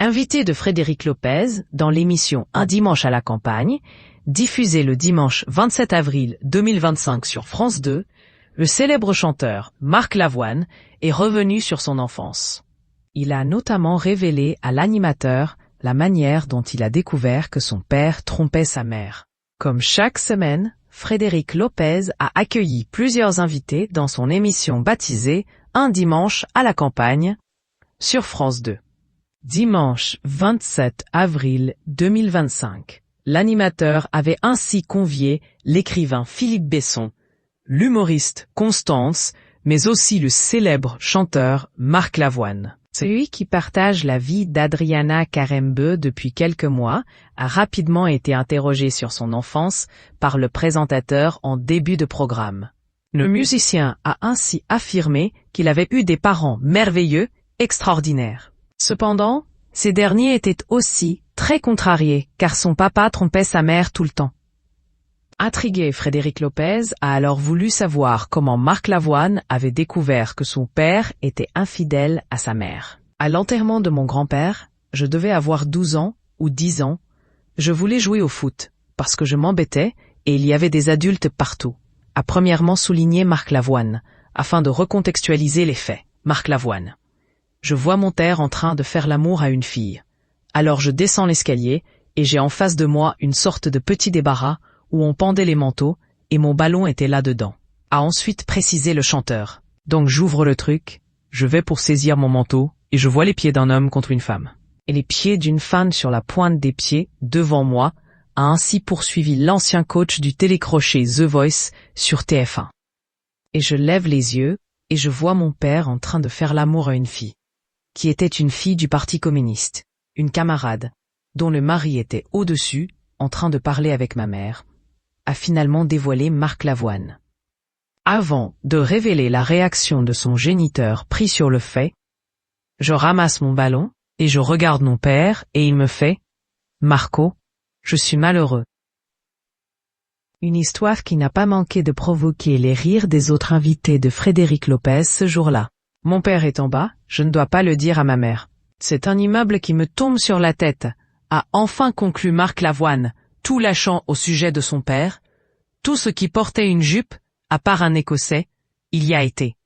Invité de Frédéric Lopez dans l'émission Un dimanche à la campagne, diffusée le dimanche 27 avril 2025 sur France 2, le célèbre chanteur Marc Lavoine est revenu sur son enfance. Il a notamment révélé à l'animateur la manière dont il a découvert que son père trompait sa mère. Comme chaque semaine, Frédéric Lopez a accueilli plusieurs invités dans son émission baptisée Un dimanche à la campagne sur France 2. Dimanche 27 avril 2025, l'animateur avait ainsi convié l'écrivain Philippe Besson, l'humoriste Constance, mais aussi le célèbre chanteur Marc Lavoine. Celui qui partage la vie d'Adriana Karembeu depuis quelques mois a rapidement été interrogé sur son enfance par le présentateur en début de programme. Le musicien a ainsi affirmé qu'il avait eu des parents merveilleux, extraordinaires. Cependant, ces derniers étaient aussi très contrariés car son papa trompait sa mère tout le temps. Intrigué, Frédéric Lopez a alors voulu savoir comment Marc Lavoine avait découvert que son père était infidèle à sa mère. À l'enterrement de mon grand-père, je devais avoir 12 ans ou 10 ans. Je voulais jouer au foot parce que je m'embêtais et il y avait des adultes partout. A premièrement souligné Marc Lavoine afin de recontextualiser les faits. Marc Lavoine. Je vois mon père en train de faire l'amour à une fille. Alors je descends l'escalier et j'ai en face de moi une sorte de petit débarras où on pendait les manteaux et mon ballon était là-dedans. A ensuite précisé le chanteur. Donc j'ouvre le truc, je vais pour saisir mon manteau et je vois les pieds d'un homme contre une femme. Et les pieds d'une femme sur la pointe des pieds devant moi a ainsi poursuivi l'ancien coach du télécrochet The Voice sur TF1. Et je lève les yeux et je vois mon père en train de faire l'amour à une fille, qui était une fille du Parti communiste, une camarade, dont le mari était au-dessus, en train de parler avec ma mère, a finalement dévoilé Marc Lavoine. Avant de révéler la réaction de son géniteur pris sur le fait, je ramasse mon ballon et je regarde mon père et il me fait « Marco, je suis malheureux ». Une histoire qui n'a pas manqué de provoquer les rires des autres invités de Frédéric Lopez ce jour-là. Mon père est en bas, je ne dois pas le dire à ma mère. C'est un immeuble qui me tombe sur la tête, a enfin conclu Marc Lavoine, tout lâchant au sujet de son père. Tout ce qui portait une jupe, à part un Écossais, il y a été.